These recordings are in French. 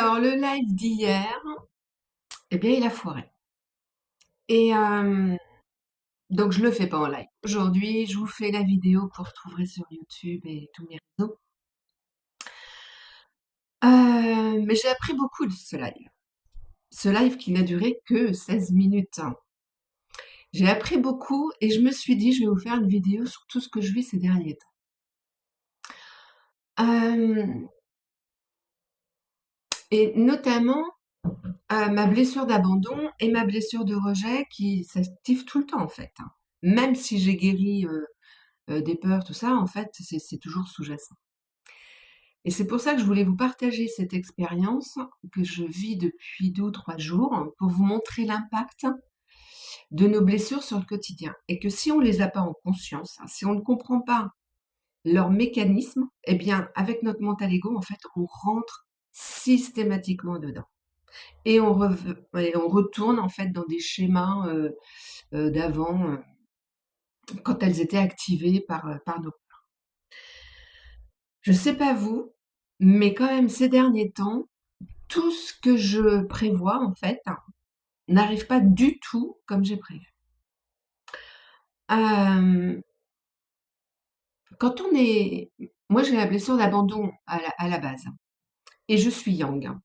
Alors, le live d'hier, eh bien, il a foiré. Et donc, je le fais pas en live. Aujourd'hui, je vous fais la vidéo que vous retrouverez sur YouTube et tous mes réseaux. Mais j'ai appris beaucoup de ce live. Ce live qui n'a duré que 16 minutes. J'ai appris beaucoup et je me suis dit, je vais vous faire une vidéo sur tout ce que je vis ces derniers temps. Et notamment ma blessure d'abandon et ma blessure de rejet qui s'activent tout le temps en fait. Même si j'ai guéri des peurs, tout ça, en fait, c'est toujours sous-jacent. Et c'est pour ça que je voulais vous partager cette expérience que je vis depuis 2 ou 3 jours pour vous montrer l'impact de nos blessures sur le quotidien. Et que si on ne les a pas en conscience, si on ne comprend pas leur mécanisme, eh bien, avec notre mental ego, en fait, on rentre systématiquement dedans. Et on retourne, en fait, dans des schémas d'avant, quand elles étaient activées par nos... Je sais pas vous, mais quand même ces derniers temps, tout ce que je prévois en fait n'arrive pas du tout comme j'ai prévu. Hem, quand on est moi j'ai la blessure d'abandon à la base et je suis yang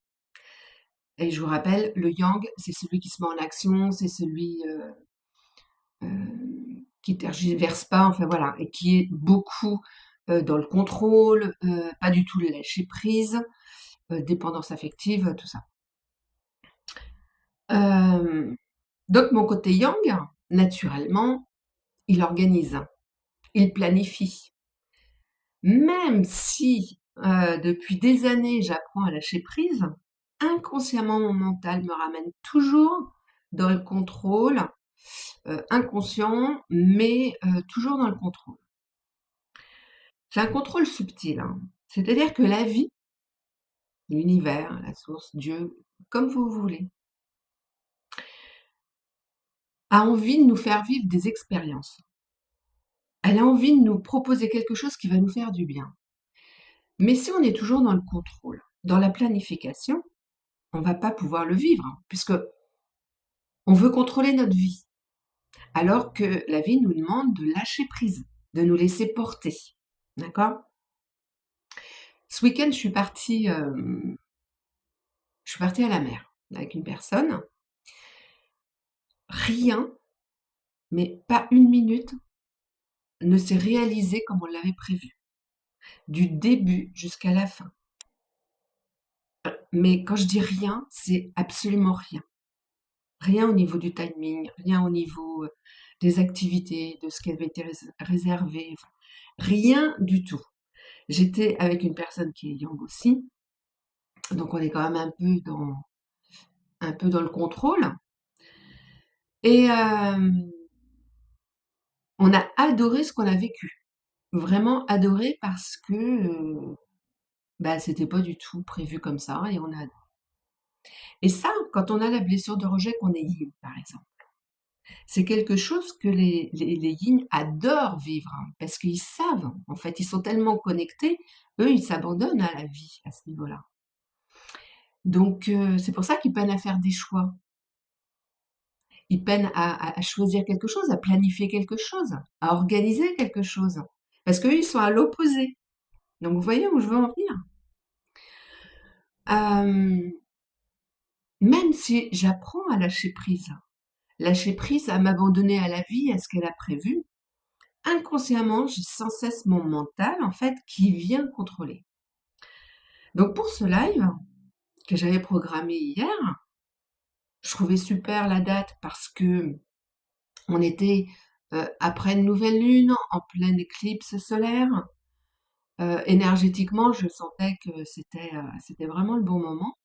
et je vous rappelle, le yang, c'est celui qui se met en action, c'est celui, qui tergiverse pas, enfin voilà, et qui est beaucoup, dans le contrôle, pas du tout le lâcher prise, dépendance affective, tout ça. Hem, donc mon côté yang, naturellement, il organise, il planifie. Même si, depuis des années, j'apprends à lâcher prise, inconsciemment, mon mental me ramène toujours dans le contrôle, inconscient, mais toujours dans le contrôle. C'est un contrôle subtil, hein. C'est-à-dire que la vie, l'univers, la source, Dieu, comme vous voulez, a envie de nous faire vivre des expériences. Elle a envie de nous proposer quelque chose qui va nous faire du bien. Mais si on est toujours dans le contrôle, dans la planification, on va pas pouvoir le vivre, puisque on veut contrôler notre vie, alors que la vie nous demande de lâcher prise, de nous laisser porter. D'accord? Ce week-end, je suis partie à la mer avec une personne. Rien, mais pas une minute, ne s'est réalisé comme on l'avait prévu, du début jusqu'à la fin. Mais quand je dis rien, c'est absolument rien. Rien au niveau du timing, rien au niveau des activités, de ce qui avait été réservé, enfin, rien du tout. J'étais avec une personne qui est yang aussi, donc on est quand même un peu dans le contrôle. Et on a adoré ce qu'on a vécu. Vraiment adoré parce que bah, c'était pas du tout prévu comme ça et on a adoré. Et ça, quand on a la blessure de rejet, qu'on est yin, par exemple. C'est quelque chose que les yin adorent vivre, hein, parce qu'ils savent, en fait, ils sont tellement connectés, eux, ils s'abandonnent à la vie à ce niveau-là. Donc, c'est pour ça qu'ils peinent à faire des choix. Ils peinent à choisir quelque chose, à planifier quelque chose, à organiser quelque chose. Parce qu'eux, ils sont à l'opposé. Donc, vous voyez où je veux en venir. Euh, Même si j'apprends à lâcher prise, à m'abandonner à la vie, à ce qu'elle a prévu, inconsciemment, j'ai sans cesse mon mental, en fait, qui vient contrôler. Donc pour ce live que j'avais programmé hier, je trouvais super la date parce que on était après une nouvelle lune, en pleine éclipse solaire. Énergétiquement, je sentais que c'était vraiment le bon moment.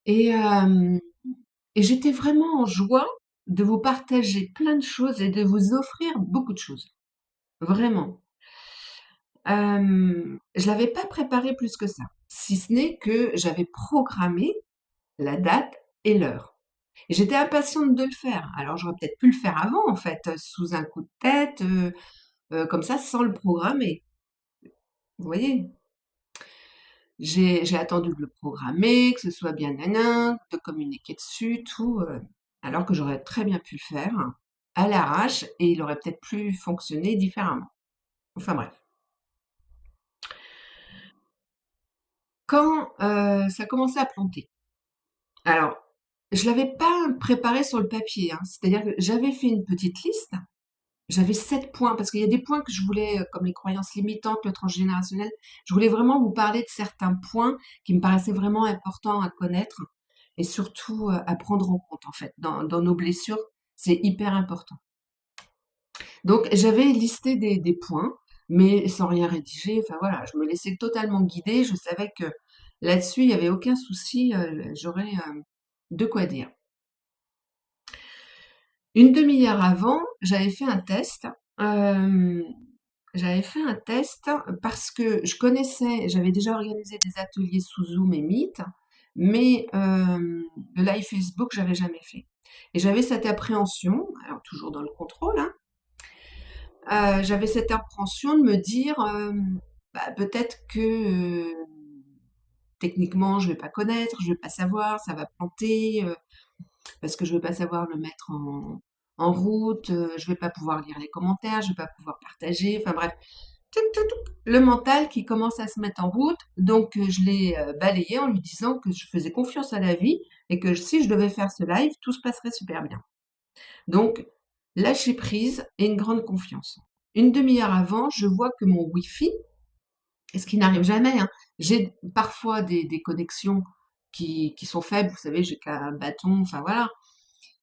Et, euh, et j'étais vraiment en joie de vous partager plein de choses et de vous offrir beaucoup de choses. Vraiment. Je l'avais pas préparé plus que ça, si ce n'est que j'avais programmé la date et l'heure. Et j'étais impatiente de le faire. Alors j'aurais peut-être pu le faire avant, en fait, sous un coup de tête, comme ça, sans le programmer. Vous voyez? J'ai attendu de le programmer, que ce soit bien nanin, de communiquer dessus, tout, alors que j'aurais très bien pu le faire à l'arrache et il aurait peut-être pu fonctionner différemment. Enfin bref. Quand, ça commençait à planter, alors je l'avais pas préparé sur le papier, hein, c'est-à-dire que j'avais fait une petite liste. J'avais 7 points, parce qu'il y a des points que je voulais, comme les croyances limitantes, le transgénérationnel, je voulais vraiment vous parler de certains points qui me paraissaient vraiment importants à connaître et surtout, à prendre en compte, en fait. Dans nos blessures, c'est hyper important. Donc j'avais listé des points, mais sans rien rédiger, enfin voilà, je me laissais totalement guider. Je savais que là-dessus, il y avait aucun souci, j'aurais, de quoi dire. Une demi-heure avant, hem, j'avais fait un test parce que j'avais déjà organisé des ateliers sous Zoom et Meet, mais le live Facebook, j'avais jamais fait. Et j'avais cette appréhension, alors toujours dans le contrôle, hein, j'avais cette appréhension de me dire, bah, peut-être que, techniquement, je vais pas connaître, je vais pas savoir, ça va planter, parce que je vais pas savoir le mettre en route, je vais pas pouvoir lire les commentaires, je vais pas pouvoir partager, enfin bref, touc, touc, touc, le mental qui commence à se mettre en route. Donc je l'ai balayé en lui disant que je faisais confiance à la vie et que si je devais faire ce live, tout se passerait super bien. Donc lâcher prise et une grande confiance. Une demi-heure avant, je vois que mon Wi-Fi, et ce qui n'arrive jamais, hein, j'ai parfois des connexions qui sont faibles, vous savez, j'ai qu'un bâton, enfin voilà,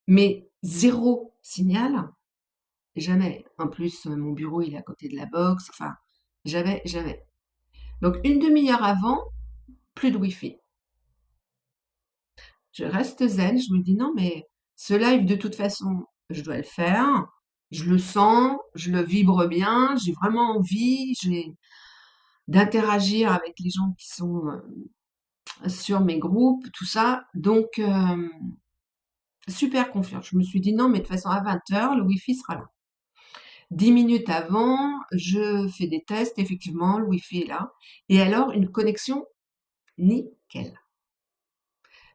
mais zéro signal, jamais. En plus, mon bureau, il est à côté de la box, enfin, jamais, jamais. Donc une demi-heure avant, plus de Wi-Fi. Je reste zen, je me dis non mais ce live de toute façon, je dois le faire. Je le sens, je le vibre bien, j'ai vraiment envie, j'ai d'interagir avec les gens qui sont sur mes groupes, tout ça. Donc super confiante. Je me suis dit non mais de toute façon à 20h, le Wi-Fi sera là. 10 minutes avant, je fais des tests, effectivement, le Wi-Fi est là. Et alors une connexion nickel.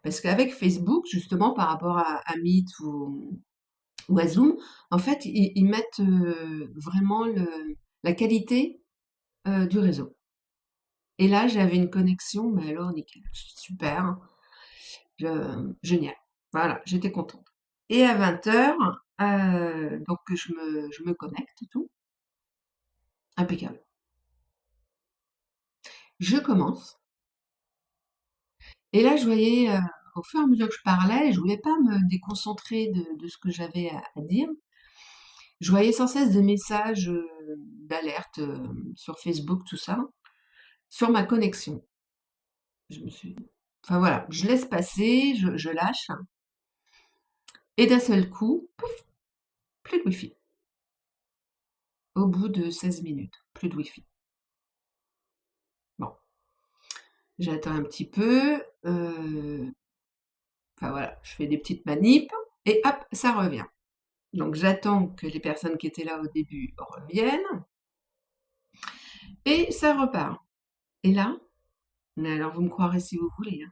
Parce qu'avec Facebook, justement, par rapport à Meet ou à Zoom, en fait, ils mettent vraiment la qualité du réseau. Et là, j'avais une connexion, mais alors nickel, super, hein, génial. Voilà, j'étais contente. Et à 20h, donc je me connecte et tout, impeccable. Je commence. Et là, je voyais, au fur et à mesure que je parlais, je voulais pas me déconcentrer de ce que j'avais à dire. Je voyais sans cesse des messages d'alerte sur Facebook, tout ça, sur ma connexion. Je me suis... Enfin voilà, je laisse passer, je lâche, et d'un seul coup, pouf, plus de Wi-Fi. Au bout de 16 minutes, plus de Wi-Fi. Bon, j'attends un petit peu, enfin voilà, je fais des petites manips, et hop, ça revient. Donc j'attends que les personnes qui étaient là au début reviennent, et ça repart. Et là, mais alors vous me croirez si vous voulez,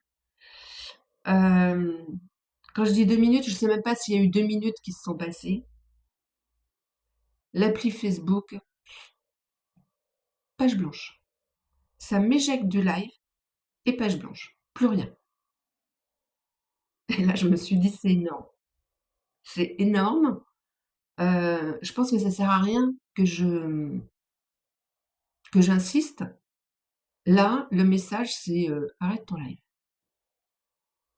hein. Quand je dis 2 minutes, je ne sais même pas s'il y a eu 2 minutes qui se sont passées. L'appli Facebook, page blanche. Ça m'éjecte du live et page blanche. Plus rien. Et là, je me suis dit, c'est énorme. C'est énorme. Je pense que ça sert à rien que j'insiste. Là, le message, c'est arrête ton live.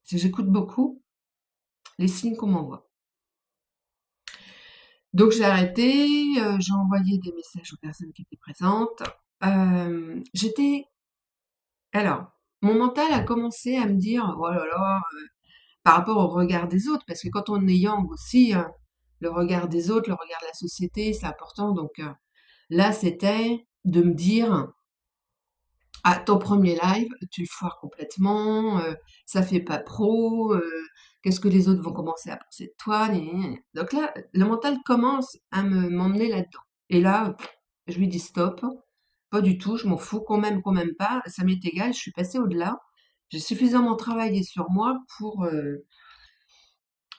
Si j'écoute beaucoup les signes qu'on m'envoie. Donc j'ai arrêté, j'ai envoyé des messages aux personnes qui étaient présentes. J'étais Alors, mon mental a commencé à me dire: «Oh là là», par rapport au regard des autres, parce que quand on est yang aussi, le regard des autres, le regard de la société, c'est important. Donc, là, c'était de me dire: «Ah, ton premier live, tu le foires complètement, ça fait pas pro, qu'est-ce que les autres vont commencer à penser de toi? Gna gna gna». Donc là, le mental commence à m'emmener là-dedans. Et là, je lui dis: «Stop, pas du tout, je m'en fous, qu'on m'aime pas, ça m'est égal, je suis passée au-delà. J'ai suffisamment travaillé sur moi pour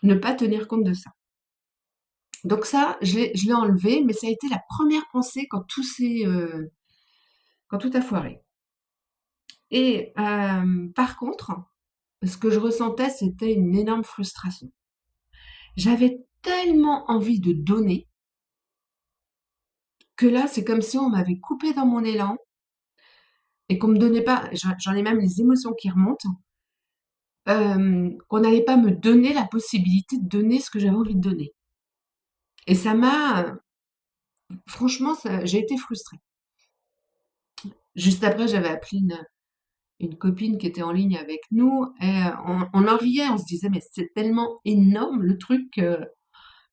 ne pas tenir compte de ça. Donc ça, je l'ai enlevé, mais ça a été la première pensée quand tout a foiré. Et par contre, ce que je ressentais, c'était une énorme frustration. J'avais tellement envie de donner que là, c'est comme si on m'avait coupé dans mon élan et qu'on me donnait pas, j'en ai même les émotions qui remontent, qu'on n'allait pas me donner la possibilité de donner ce que j'avais envie de donner. Et ça m'a, franchement, j'ai été frustrée. Juste après, j'avais appelé une copine qui était en ligne avec nous et on en riait, on se disait, mais c'est tellement énorme le truc,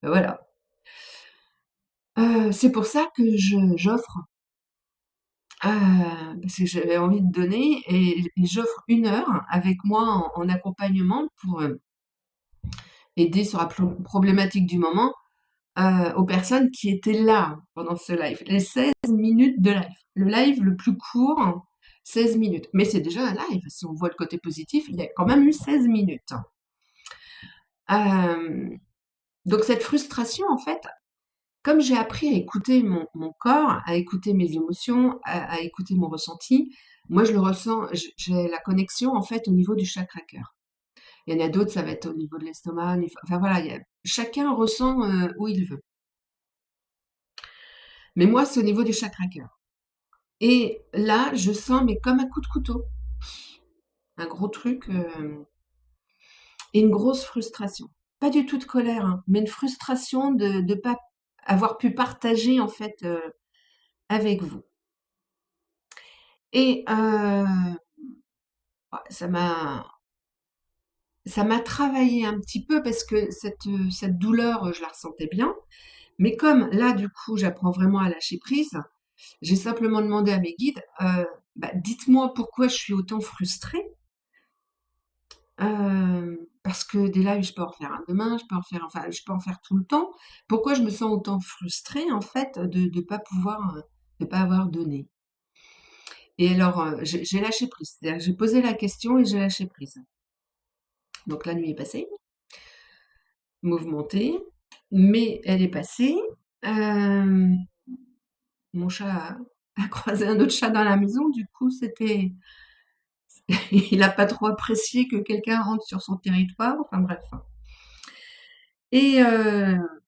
voilà. C'est pour ça que j'offre, parce que j'avais envie de donner et j'offre 1 heure avec moi en accompagnement pour aider sur la problématique du moment aux personnes qui étaient là pendant ce live. Les 16 minutes de live. Le live le plus court, 16 minutes. Mais c'est déjà un live. Si on voit le côté positif, il y a quand même eu 16 minutes. Euh, donc cette frustration, en fait, comme j'ai appris à écouter mon corps, à écouter mes émotions, à écouter mon ressenti, moi je le ressens, j'ai la connexion en fait au niveau du chakra cœur. Il y en a d'autres, ça va être au niveau de l'estomac, enfin voilà, chacun ressent où il veut. Mais moi, c'est au niveau du chakra cœur. Et là, je sens, mais comme un coup de couteau, un gros truc et une grosse frustration. Pas du tout de colère, hein, mais une frustration de ne pas avoir pu partager en fait avec vous. Et ouais, ça m'a travaillé un petit peu parce que cette douleur, je la ressentais bien. Mais comme là, du coup, j'apprends vraiment à lâcher prise, j'ai simplement demandé à mes guides, bah, dites-moi pourquoi je suis autant frustrée. Parce que des lives, je peux en faire un demain, je peux en faire tout le temps. Pourquoi je me sens autant frustrée, en fait, de pas pouvoir, de pas avoir donné? Et alors, j'ai lâché prise. C'est-à-dire que j'ai posé la question et j'ai lâché prise. Donc la nuit est passée, mouvementée, mais elle est passée. Hem, mon chat a croisé un autre chat dans la maison, du coup, il a pas trop apprécié que quelqu'un rentre sur son territoire, enfin bref. Et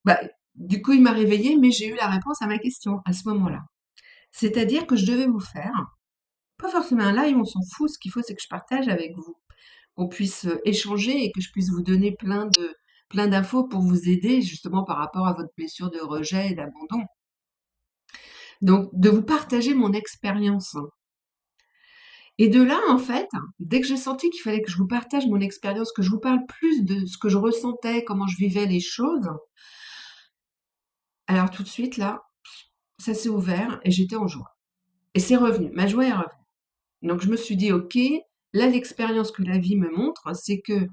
bah, du coup, il m'a réveillée, mais j'ai eu la réponse à ma question à ce moment-là. C'est-à-dire que je devais vous faire, pas forcément un live, on s'en fout, ce qu'il faut, c'est que je partage avec vous, qu'on puisse échanger et que je puisse vous donner plein d'infos pour vous aider justement par rapport à votre blessure de rejet et d'abandon. Donc, de vous partager mon expérience. Et de là, en fait, dès que j'ai senti qu'il fallait que je vous partage mon expérience, que je vous parle plus de ce que je ressentais, comment je vivais les choses, alors tout de suite, là, ça s'est ouvert et j'étais en joie. Et c'est revenu, ma joie est revenue. Donc je me suis dit, ok, là l'expérience que la vie me montre, c'est que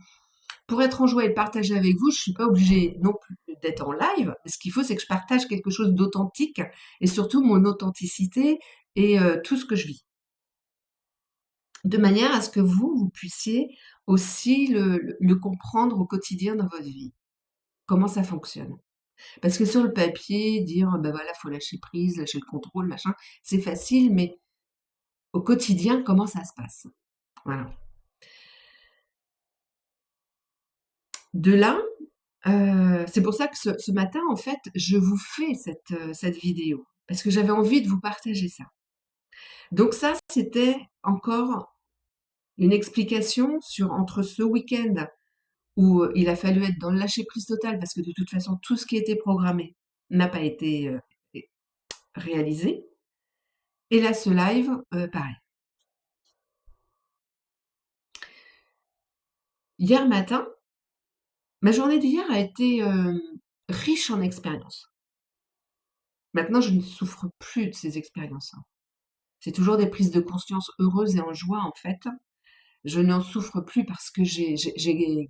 pour être en joie et le partager avec vous, je suis pas obligée non plus d'être en live. Ce qu'il faut, c'est que je partage quelque chose d'authentique et surtout mon authenticité et tout ce que je vis. De manière à ce que vous puissiez aussi le comprendre au quotidien dans votre vie. Comment ça fonctionne. Parce que sur le papier, dire, ben voilà, faut lâcher prise, lâcher le contrôle, machin, c'est facile, mais au quotidien, comment ça se passe? Voilà. De là, c'est pour ça que ce matin, en fait, je vous fais cette vidéo, parce que j'avais envie de vous partager ça. Donc ça, c'était encore une explication sur entre ce week-end où il a fallu être dans le lâcher-prise total, parce que de toute façon, tout ce qui était programmé n'a pas été réalisé. Et là, ce live, pareil. Hier matin, ma journée d'hier a été riche en expériences. Maintenant, je ne souffre plus de ces expériences, hein. C'est toujours des prises de conscience heureuses et en joie, en fait. Je n'en souffre plus parce que j'ai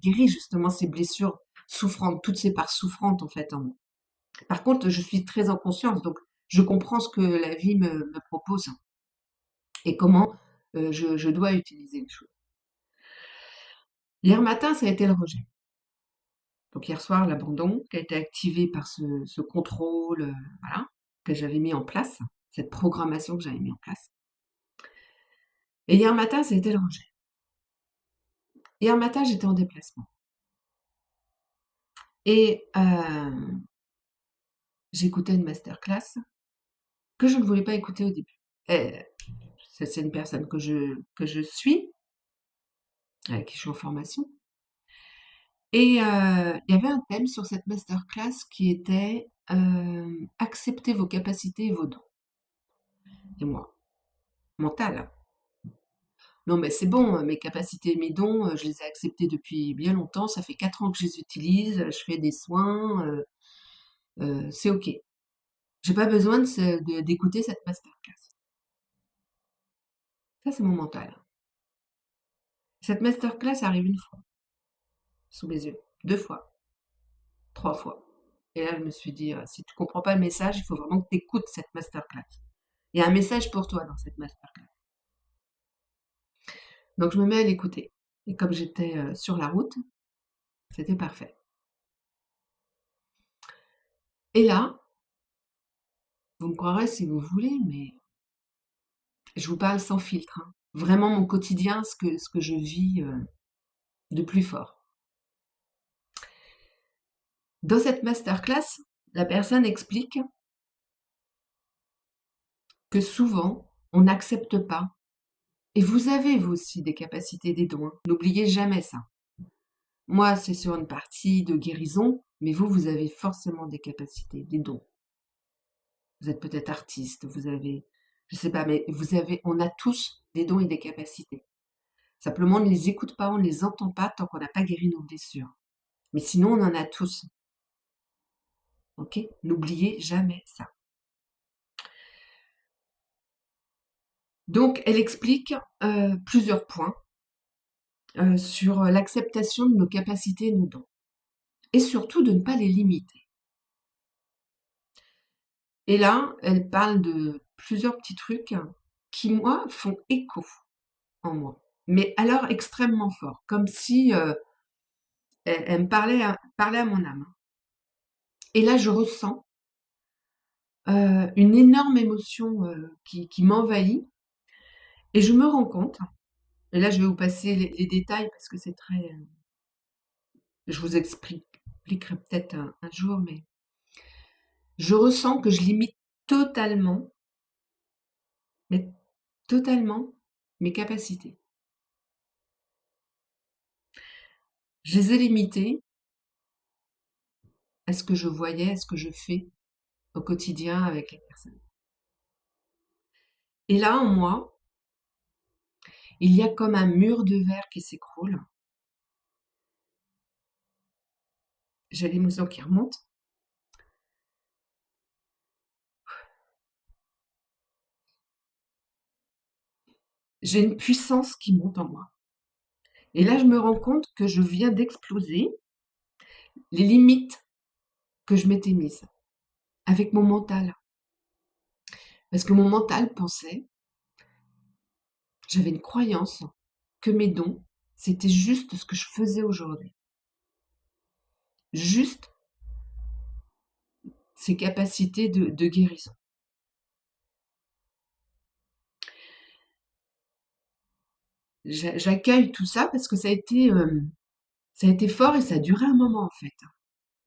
guéri justement ces blessures souffrantes, toutes ces parts souffrantes, en fait, en moi. Par contre, je suis très en conscience, donc je comprends ce que la vie me propose. et comment je dois utiliser les choses. Hier matin, ça a été le rejet. Donc hier soir, l'abandon qui a été activé par ce contrôle, voilà, que j'avais mis en place, cette programmation que j'avais mis en place. Et hier matin, ça a été le rejet. Hier matin, j'étais en déplacement et j'écoutais une masterclass que je ne voulais pas écouter au début. Et c'est une personne que je suis, avec qui je suis en formation. Et il y avait un thème sur cette masterclass qui était accepter vos capacités et vos dons. Et moi, mental. Non, mais c'est bon, mes capacités et mes dons, je les ai acceptés depuis bien longtemps. Ça fait 4 ans que je les utilise, je fais des soins, c'est OK. J'ai pas besoin d'écouter cette masterclass. Ça, c'est mon mental. Cette masterclass arrive une fois, sous mes yeux, 2 fois, 3 fois. Et là, je me suis dit, si tu comprends pas le message, il faut vraiment que tu écoutes cette masterclass. Il y a un message pour toi dans cette masterclass. Donc je me mets à l'écouter. Et comme j'étais sur la route, c'était parfait. Et là, vous me croirez si vous voulez, mais je vous parle sans filtre, hein. Vraiment mon quotidien, ce que je vis de plus fort. Dans cette masterclass, la personne explique que souvent, on n'accepte pas. Et vous avez, vous aussi, des capacités, des dons, hein. N'oubliez jamais ça. Moi, c'est sur une partie de guérison, mais vous avez forcément des capacités, des dons. Vous êtes peut-être artiste, vous avez, je sais pas, mais on a tous des dons et des capacités. Simplement, on ne les écoute pas, on ne les entend pas tant qu'on n'a pas guéri nos blessures. Mais sinon, on en a tous. Ok? N'oubliez jamais ça. Donc, elle explique plusieurs points sur l'acceptation de nos capacités et nos dons. Et surtout de ne pas les limiter. Et là, elle parle de plusieurs petits trucs qui, moi, font écho en moi. Mais alors extrêmement fort, comme si elle me parlait à mon âme. Et là, je ressens une énorme émotion qui m'envahit. Et je me rends compte, et là, je vais vous passer les détails parce que c'est très... je vous expliquerai peut-être un jour, mais je ressens que je limite totalement, mais totalement, mes capacités. Je les ai limitées à ce que je voyais, à ce que je fais au quotidien avec les personnes. Et là, en moi, il y a comme un mur de verre qui s'écroule. J'ai l'émotion qui remonte. J'ai une puissance qui monte en moi. Et là, je me rends compte que je viens d'exploser les limites que je m'étais mises avec mon mental. Parce que mon mental pensait, j'avais une croyance que mes dons, c'était juste ce que je faisais aujourd'hui. Juste ces capacités de guérison. J'accueille tout ça parce que ça a été fort et ça a duré un moment en fait.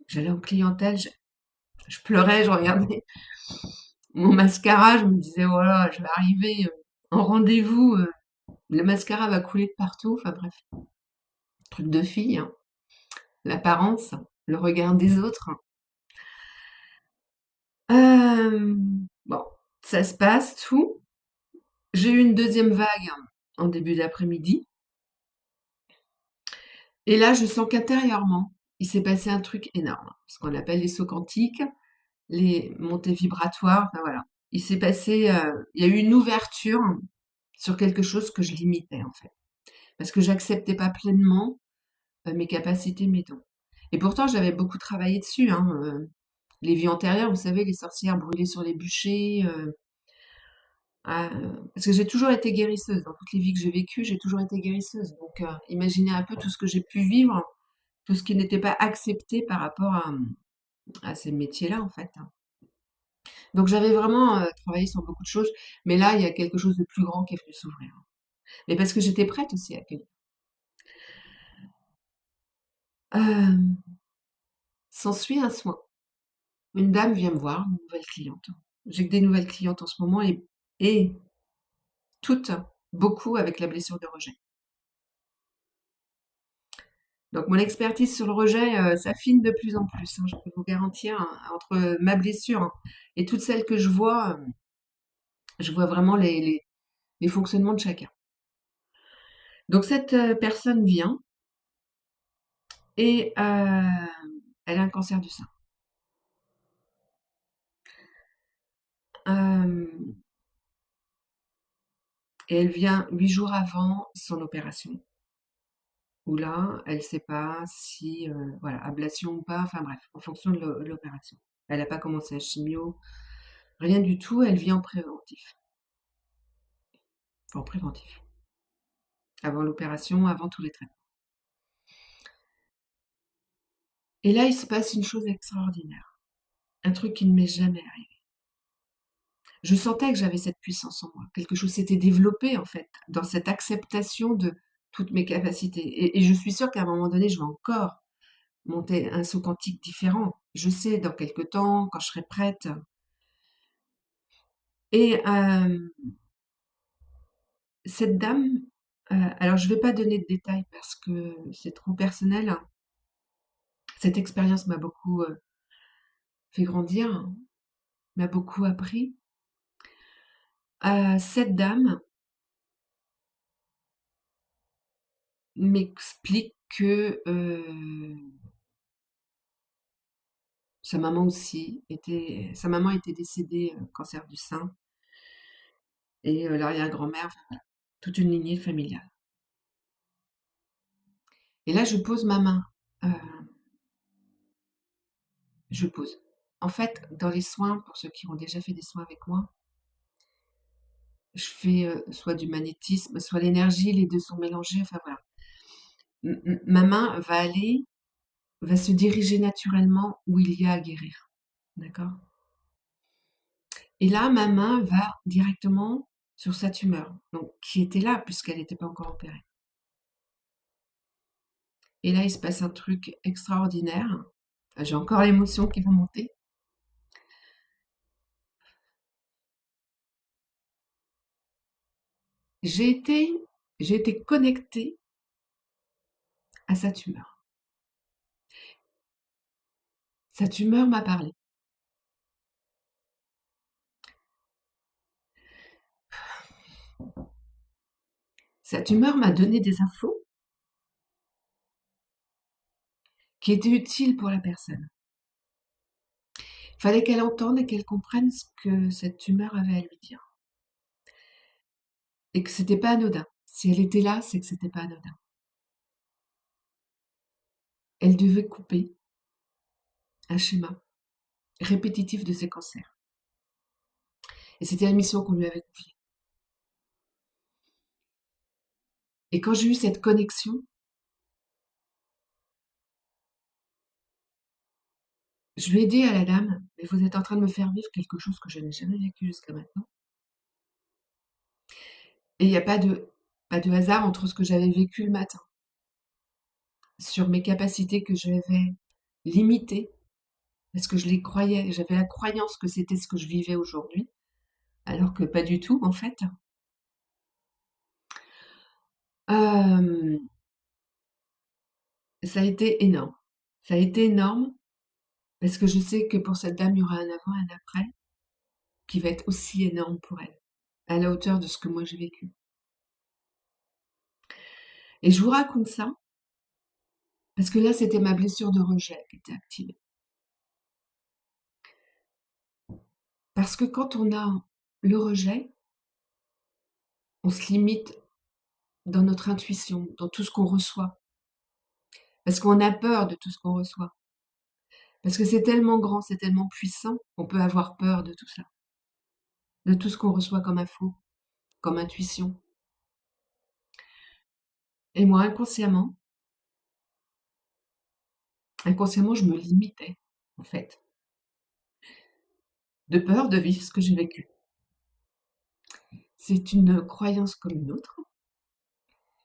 J'allais en clientèle, je pleurais, je regardais mon mascara, je me disais, oh là, je vais arriver en rendez-vous, le mascara va couler de partout, enfin bref, truc de fille, hein. L'apparence, le regard des autres. Bon, ça se passe, tout. J'ai eu une deuxième vague en début d'après-midi. Et là, je sens qu'intérieurement, il s'est passé un truc énorme. Ce qu'on appelle les sauts quantiques, les montées vibratoires, enfin voilà. Il y a eu une ouverture sur quelque chose que je limitais en fait. Parce que j'acceptais pas pleinement mes capacités, mes dons. Et pourtant, j'avais beaucoup travaillé dessus, hein, les vies antérieures, vous savez, les sorcières brûlées sur les bûchers, Parce que j'ai toujours été guérisseuse. Dans toutes les vies que j'ai vécues, j'ai toujours été guérisseuse. Donc, imaginez un peu tout ce que j'ai pu vivre, tout ce qui n'était pas accepté par rapport à ces métiers-là, en fait, hein. Donc, j'avais vraiment travaillé sur beaucoup de choses. Mais là, il y a quelque chose de plus grand qui est venu s'ouvrir. Mais parce que j'étais prête aussi à accueillir. Euh, S'ensuit un soin. Une dame vient me voir, une nouvelle cliente. J'ai que des nouvelles clientes en ce moment et toutes, beaucoup avec la blessure de rejet. Donc mon expertise sur le rejet s'affine de plus en plus, hein, je peux vous garantir, hein, entre ma blessure et toutes celles que je vois vraiment les fonctionnements de chacun. Donc cette personne vient et elle a un cancer du sein. Euh, et elle vient 8 jours avant son opération, où là, elle ne sait pas si, voilà, ablation ou pas, enfin bref, en fonction de l'opération. Elle n'a pas commencé la chimio, rien du tout, elle vit en préventif. Enfin, en préventif. Avant l'opération, avant tous les traitements. Et là, il se passe une chose extraordinaire. Un truc qui ne m'est jamais arrivé. Je sentais que j'avais cette puissance en moi. Quelque chose s'était développé, en fait, dans cette acceptation de toutes mes capacités. Et je suis sûre qu'à un moment donné, je vais encore monter un saut quantique différent. Je sais dans quelques temps, quand je serai prête. Et cette dame, alors je ne vais pas donner de détails parce que c'est trop personnel. Cette expérience m'a beaucoup fait grandir, m'a beaucoup appris. Cette dame m'explique que sa maman était décédée, cancer du sein, et l'arrière-grand-mère, enfin, voilà, toute une lignée familiale. Et là, je pose ma main, euh, je pose. En fait, dans les soins, pour ceux qui ont déjà fait des soins avec moi, je fais soit du magnétisme, soit l'énergie, les deux sont mélangés, enfin voilà. Ma main va se diriger naturellement où il y a à guérir. D'accord? Et là, ma main va directement sur sa tumeur, donc qui était là puisqu'elle n'était pas encore opérée. Et là, il se passe un truc extraordinaire. J'ai encore l'émotion qui va monter. J'ai été, j'ai été connectée à sa tumeur. Sa tumeur m'a parlé. Sa tumeur m'a donné des infos qui étaient utiles pour la personne. Il fallait qu'elle entende et qu'elle comprenne ce que cette tumeur avait à lui dire. Et que c'était pas anodin. Si elle était là, c'est que c'était pas anodin. Elle devait couper un schéma répétitif de ses cancers. Et c'était la mission qu'on lui avait confiée. Et quand j'ai eu cette connexion, je lui ai dit à la dame, mais vous êtes en train de me faire vivre quelque chose que je n'ai jamais vécu jusqu'à maintenant. Et il n'y a pas de hasard entre ce que j'avais vécu le matin, sur mes capacités que j'avais limitées, parce que je les croyais, j'avais la croyance que c'était ce que je vivais aujourd'hui, alors que pas du tout, en fait. Euh, Ça a été énorme. Ça a été énorme parce que je sais que pour cette dame, il y aura un avant et un après qui va être aussi énorme pour elle, à la hauteur de ce que moi j'ai vécu. Et je vous raconte ça parce que là, c'était ma blessure de rejet qui était activée. Parce que quand on a le rejet, on se limite dans notre intuition, dans tout ce qu'on reçoit. Parce qu'on a peur de tout ce qu'on reçoit. Parce que c'est tellement grand, c'est tellement puissant qu'on peut avoir peur de tout ça. de tout ce qu'on reçoit comme info, comme intuition. Et moi, inconsciemment, je me limitais, en fait, de peur de vivre ce que j'ai vécu. C'est une croyance comme une autre.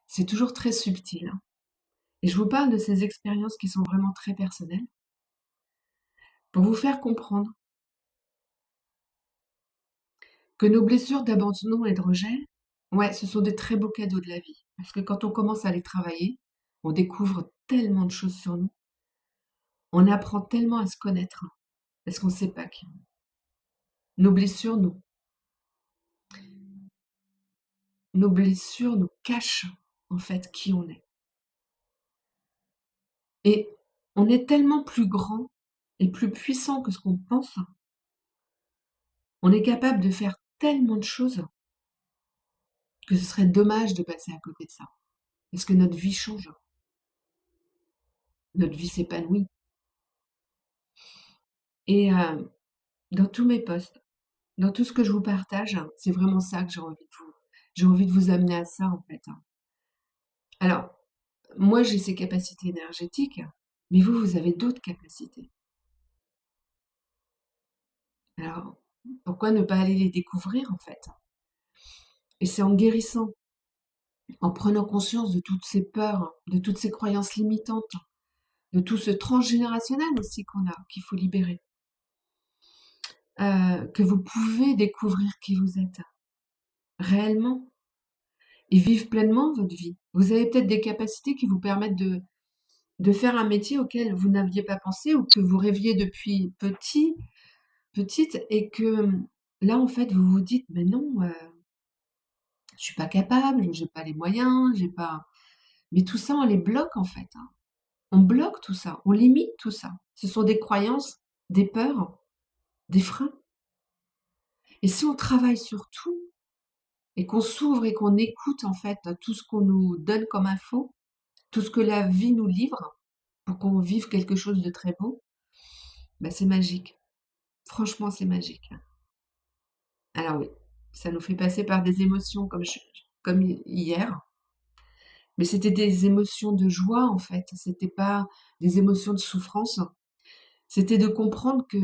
C'est toujours très subtil, hein. Et je vous parle de ces expériences qui sont vraiment très personnelles pour vous faire comprendre que nos blessures d'abandon et de rejet, ouais, ce sont des très beaux cadeaux de la vie. Parce que quand on commence à les travailler, on découvre tellement de choses sur nous, on apprend tellement à se connaître, parce qu'on ne sait pas qui on est. Nos blessures nos blessures nous cachent en fait qui on est. Et on est tellement plus grand et plus puissant que ce qu'on pense, on est capable de faire tellement de choses que ce serait dommage de passer à côté de ça. Parce que notre vie change, notre vie s'épanouit. Et dans tous mes posts, dans tout ce que je vous partage, c'est vraiment ça que j'ai envie de vous amener à ça en fait. Alors, moi j'ai ces capacités énergétiques, mais vous avez d'autres capacités. Alors, pourquoi ne pas aller les découvrir en fait? Et c'est en guérissant, en prenant conscience de toutes ces peurs, de toutes ces croyances limitantes, de tout ce transgénérationnel aussi qu'on a, qu'il faut libérer, que vous pouvez découvrir qui vous êtes réellement et vivre pleinement votre vie. Vous avez peut-être des capacités qui vous permettent de faire un métier auquel vous n'aviez pas pensé ou que vous rêviez depuis petite et que là, en fait, vous vous dites, mais non, je suis pas capable, j'ai pas les moyens, j'ai pas. Mais tout ça, on les bloque en fait, hein. On bloque tout ça, on limite tout ça. Ce sont des croyances, des peurs, des freins. Et si on travaille sur tout et qu'on s'ouvre et qu'on écoute en fait tout ce qu'on nous donne comme info, tout ce que la vie nous livre pour qu'on vive quelque chose de très beau, bah c'est magique. Franchement, c'est magique. Alors oui, ça nous fait passer par des émotions comme hier, mais c'était des émotions de joie en fait. C'était pas des émotions de souffrance. C'était de comprendre que,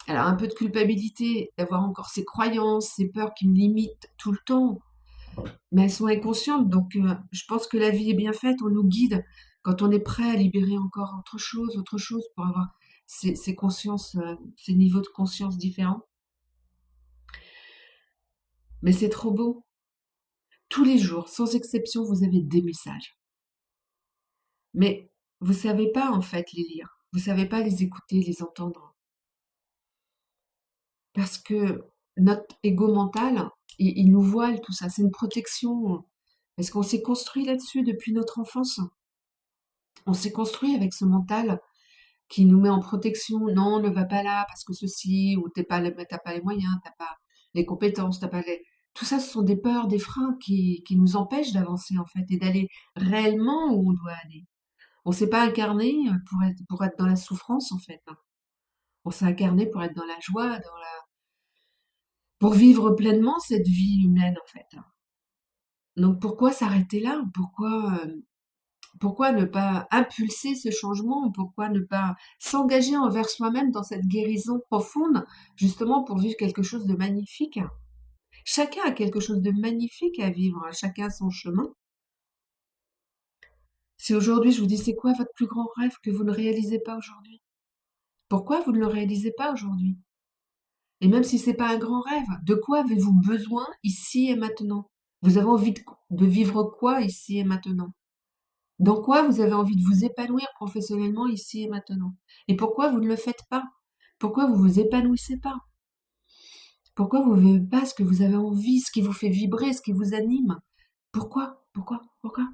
alors un peu de culpabilité d'avoir encore ces croyances, ces peurs qui me limitent tout le temps, mais elles sont inconscientes. Donc je pense que la vie est bien faite. On nous guide quand on est prêt à libérer encore autre chose pour avoir ces consciences, ces niveaux de conscience différents. Mais c'est trop beau. Tous les jours, sans exception, vous avez des messages. Mais vous savez pas en fait les lire. Vous savez pas les écouter, les entendre. Parce que notre ego mental, il nous voile tout ça. C'est une protection. Parce qu'on s'est construit là-dessus depuis notre enfance. On s'est construit avec ce mental qui nous met en protection. Non, ne va pas là parce que ceci, ou t'as pas les moyens, t'as pas les compétences, t'as pas les. Tout ça, ce sont des peurs, des freins qui nous empêchent d'avancer en fait et d'aller réellement où on doit aller. On s'est pas incarné pour être dans la souffrance en fait, hein. On s'est incarné pour être dans la joie, pour vivre pleinement cette vie humaine en fait, hein. Donc pourquoi s'arrêter là? Pourquoi ne pas impulser ce changement? Pourquoi ne pas s'engager envers soi-même dans cette guérison profonde, justement pour vivre quelque chose de magnifique? Chacun a quelque chose de magnifique à vivre, hein, chacun son chemin. Si aujourd'hui je vous dis c'est quoi votre plus grand rêve que vous ne réalisez pas aujourd'hui? Pourquoi vous ne le réalisez pas aujourd'hui? Et même si c'est pas un grand rêve, de quoi avez-vous besoin ici et maintenant? Vous avez envie de vivre quoi ici et maintenant? Dans quoi vous avez envie de vous épanouir professionnellement ici et maintenant? Et pourquoi vous ne le faites pas? Pourquoi vous vous épanouissez pas? Pourquoi vous ne vivez pas ce que vous avez envie, ce qui vous fait vibrer, ce qui vous anime? Pourquoi? Pourquoi? Pourquoi?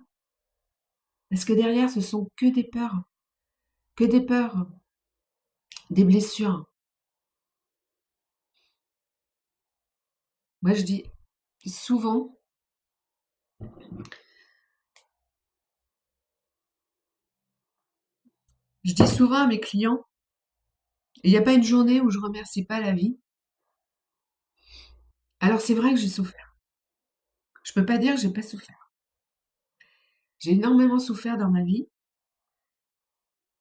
Parce que derrière, ce sont que des peurs, des blessures. Moi, souvent, je dis souvent à mes clients, il n'y a pas une journée où je remercie pas la vie Alors c'est vrai que j'ai souffert. Je peux pas dire que j'ai pas souffert. J'ai énormément souffert dans ma vie.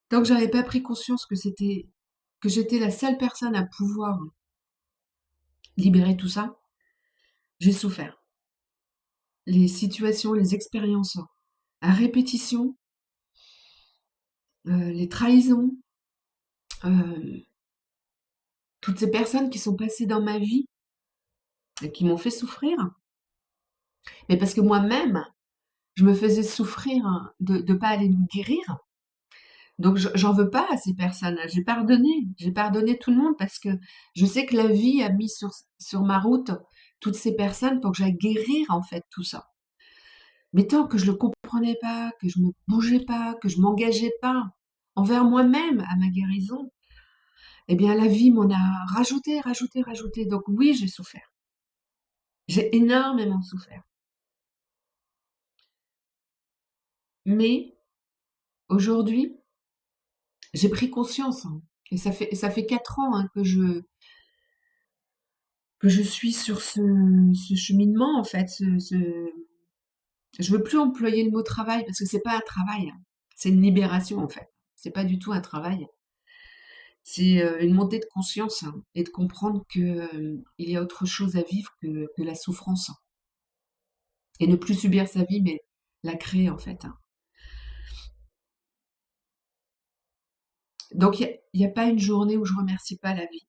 Tant que j'avais pas pris conscience que j'étais la seule personne à pouvoir libérer tout ça, j'ai souffert. Les situations, les expériences à répétition, les trahisons, euh, toutes ces personnes qui sont passées dans ma vie et qui m'ont fait souffrir. Mais parce que moi-même, je me faisais souffrir de ne pas aller me guérir. Donc j'en veux pas à ces personnes-là. J'ai pardonné tout le monde parce que je sais que la vie a mis sur ma route toutes ces personnes pour que j'aille guérir en fait tout ça. Mais tant que je le comprenais pas, que je me bougeais pas, que je m'engageais pas envers moi-même à ma guérison, eh bien la vie m'en a rajouté, rajouté, rajouté. Donc oui, j'ai souffert. J'ai énormément souffert. Mais aujourd'hui, j'ai pris conscience, hein, et ça fait 4 ans hein, que je suis sur ce cheminement en fait. Je veux plus employer le mot travail parce que c'est pas un travail, hein. C'est une libération en fait. C'est pas du tout un travail. C'est une montée de conscience hein, et de comprendre que il y a autre chose à vivre que la souffrance et ne plus subir sa vie mais la créer en fait, hein. Donc il y a pas une journée où je remercie pas la vie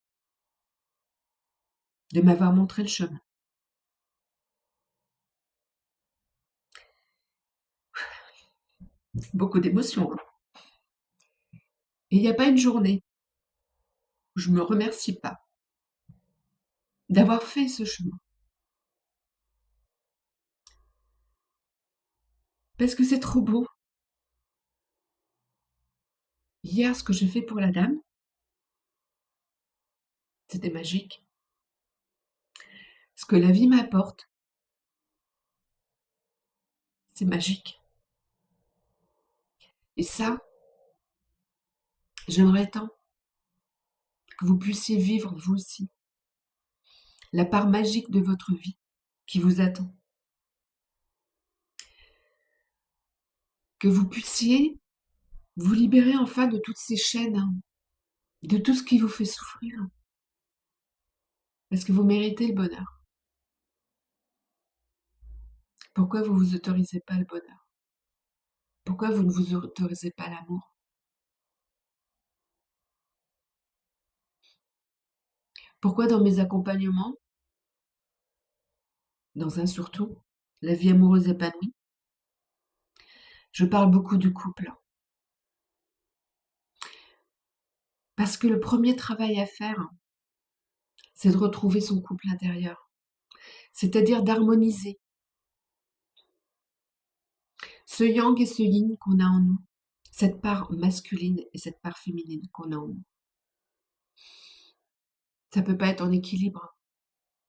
de m'avoir montré le chemin. Beaucoup d'émotions, hein. Et il y a pas une journée où je me remercie pas d'avoir fait ce chemin. Parce que c'est trop beau. Hier, ce que j'ai fait pour la dame, c'était magique. Ce que la vie m'apporte, c'est magique. Et ça, j'aimerais tant que vous puissiez vivre vous aussi la part magique de votre vie qui vous attend. Que vous puissiez vous libérer enfin de toutes ces chaînes, hein, de tout ce qui vous fait souffrir. Parce que vous méritez le bonheur. Pourquoi vous vous autorisez pas le bonheur? Pourquoi vous ne vous autorisez pas l'amour? Pourquoi dans mes accompagnements, dans un surtout, la vie amoureuse épanouie, je parle beaucoup du couple? Parce que le premier travail à faire, c'est de retrouver son couple intérieur, c'est-à-dire d'harmoniser ce yang et ce yin qu'on a en nous, cette part masculine et cette part féminine qu'on a en nous. Ça peut pas être en équilibre,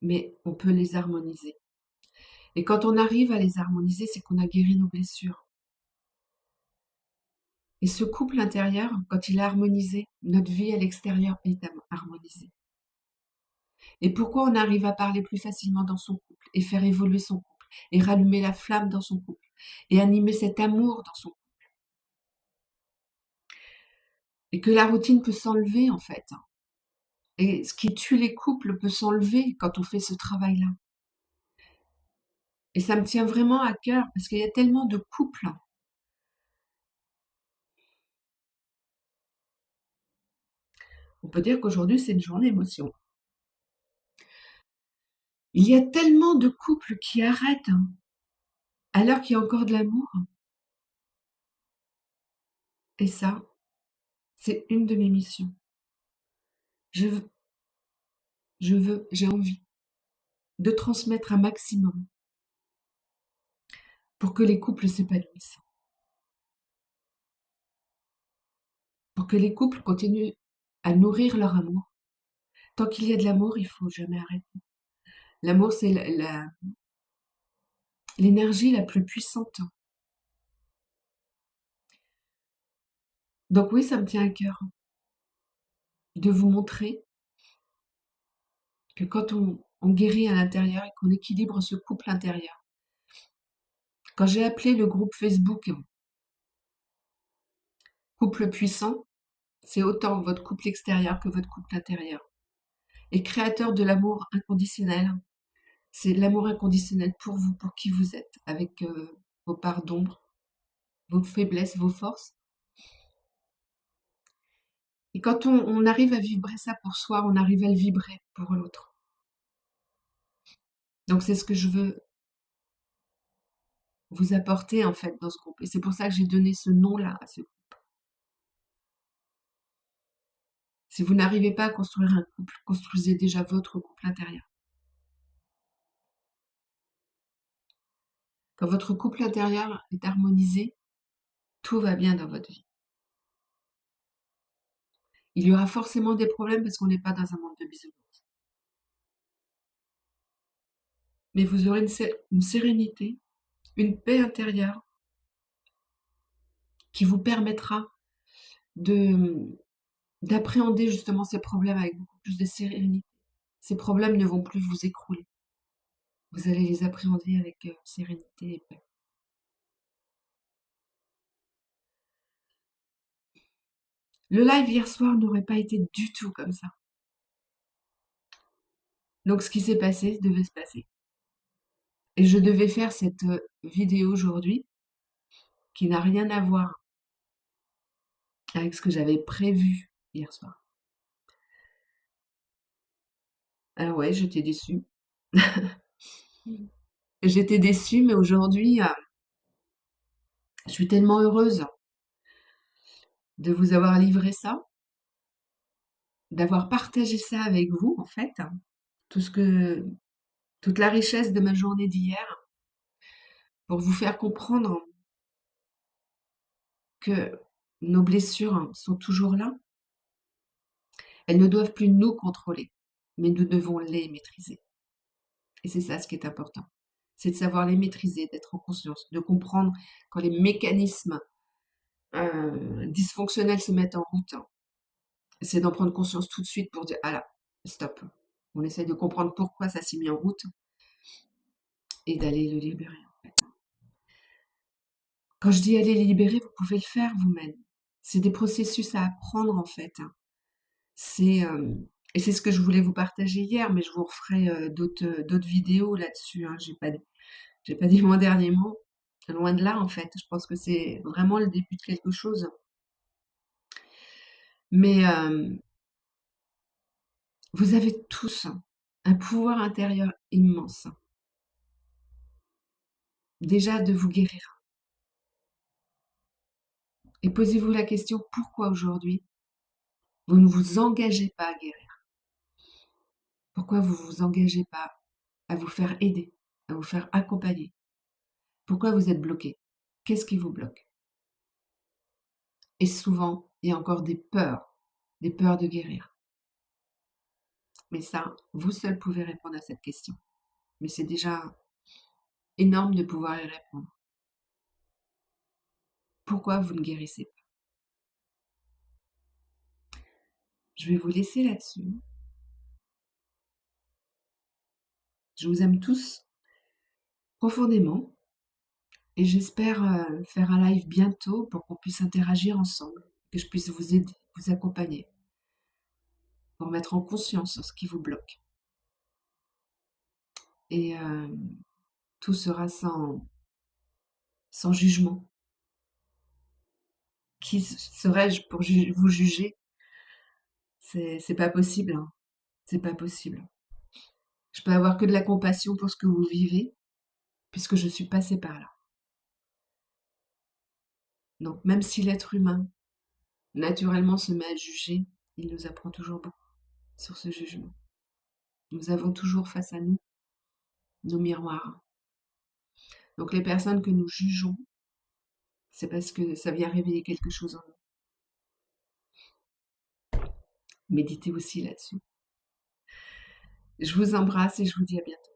mais on peut les harmoniser. Et quand on arrive à les harmoniser, c'est qu'on a guéri nos blessures. Et ce couple intérieur, quand il est harmonisé, notre vie à l'extérieur est harmonisée. Et pourquoi on arrive à parler plus facilement dans son couple et faire évoluer son couple et rallumer la flamme dans son couple et animer cet amour dans son couple et que la routine peut s'enlever en fait. Et ce qui tue les couples peut s'enlever quand on fait ce travail-là. Et ça me tient vraiment à cœur parce qu'il y a tellement de couples. On peut dire qu'aujourd'hui, c'est une journée émotion. Il y a tellement de couples qui arrêtent hein, alors qu'il y a encore de l'amour. Et ça, c'est une de mes missions. Je veux, j'ai envie de transmettre un maximum pour que les couples s'épanouissent, pour que les couples continuent à nourrir leur amour. Tant qu'il y a de l'amour, il faut jamais arrêter. L'amour, c'est l'énergie la plus puissante. Donc oui, ça me tient à cœur de vous montrer que quand on guérit à l'intérieur et qu'on équilibre ce couple intérieur. Quand j'ai appelé le groupe Facebook Couple puissant, c'est autant votre couple extérieur que votre couple intérieur. Et créateur de l'amour inconditionnel, c'est l'amour inconditionnel pour vous, pour qui vous êtes, avec vos parts d'ombre, vos faiblesses, vos forces. Et quand on arrive à vibrer ça pour soi, on arrive à le vibrer pour l'autre. Donc c'est ce que je veux vous apporter en fait dans ce groupe. Et c'est pour ça que j'ai donné ce nom-là à ce groupe. Si vous n'arrivez pas à construire un couple, construisez déjà votre couple intérieur. Quand votre couple intérieur est harmonisé, tout va bien dans votre vie. Il y aura forcément des problèmes parce qu'on n'est pas dans un monde de bisounours. Mais vous aurez une sérénité, une paix intérieure qui vous permettra d'appréhender justement ces problèmes avec beaucoup plus de sérénité. Ces problèmes ne vont plus vous écrouler. Vous allez les appréhender avec sérénité et paix. Le live hier soir n'aurait pas été du tout comme ça. Donc ce qui s'est passé devait se passer. Et je devais faire cette vidéo aujourd'hui qui n'a rien à voir avec ce que j'avais prévu hier soir. Ah ouais, j'étais déçue. J'étais déçue, mais aujourd'hui, je suis tellement heureuse de vous avoir livré ça, d'avoir partagé ça avec vous, en fait, toute la richesse de ma journée d'hier, pour vous faire comprendre que nos blessures sont toujours là. Elles ne doivent plus nous contrôler, mais nous devons les maîtriser. Et c'est ça ce qui est important. C'est de savoir les maîtriser, d'être en conscience, de comprendre quand les mécanismes dysfonctionnels se mettent en route. C'est d'en prendre conscience tout de suite pour dire, ah là, stop. On essaye de comprendre pourquoi ça s'est mis en route et d'aller le libérer. En fait. Quand je dis aller le libérer, vous pouvez le faire vous-même. C'est des processus à apprendre en fait. Et c'est ce que je voulais vous partager hier, mais je vous referai d'autres vidéos là-dessus. Hein. J'ai pas dit mon dernier mot. Loin de là, en fait. Je pense que c'est vraiment le début de quelque chose. Mais vous avez tous un pouvoir intérieur immense. Déjà de vous guérir. Et posez-vous la question, pourquoi aujourd'hui vous ne vous engagez pas à guérir? Pourquoi vous ne vous engagez pas à vous faire aider, à vous faire accompagner? Pourquoi vous êtes bloqué? Qu'est-ce qui vous bloque? Et souvent, il y a encore des peurs de guérir. Mais ça, vous seul pouvez répondre à cette question. Mais c'est déjà énorme de pouvoir y répondre. Pourquoi vous ne guérissez pas? Je vais vous laisser là-dessus. Je vous aime tous profondément et j'espère faire un live bientôt pour qu'on puisse interagir ensemble, que je puisse vous aider, vous accompagner, pour mettre en conscience ce qui vous bloque. Et tout sera sans jugement. Qui serais-je pour vous juger? C'est pas possible. Hein. C'est pas possible. Je peux avoir que de la compassion pour ce que vous vivez, puisque je suis passée par là. Donc même si l'être humain, naturellement, se met à juger, il nous apprend toujours beaucoup sur ce jugement. Nous avons toujours face à nous nos miroirs. Donc les personnes que nous jugeons, c'est parce que ça vient réveiller quelque chose en nous. Méditez aussi là-dessus. Je vous embrasse et je vous dis à bientôt.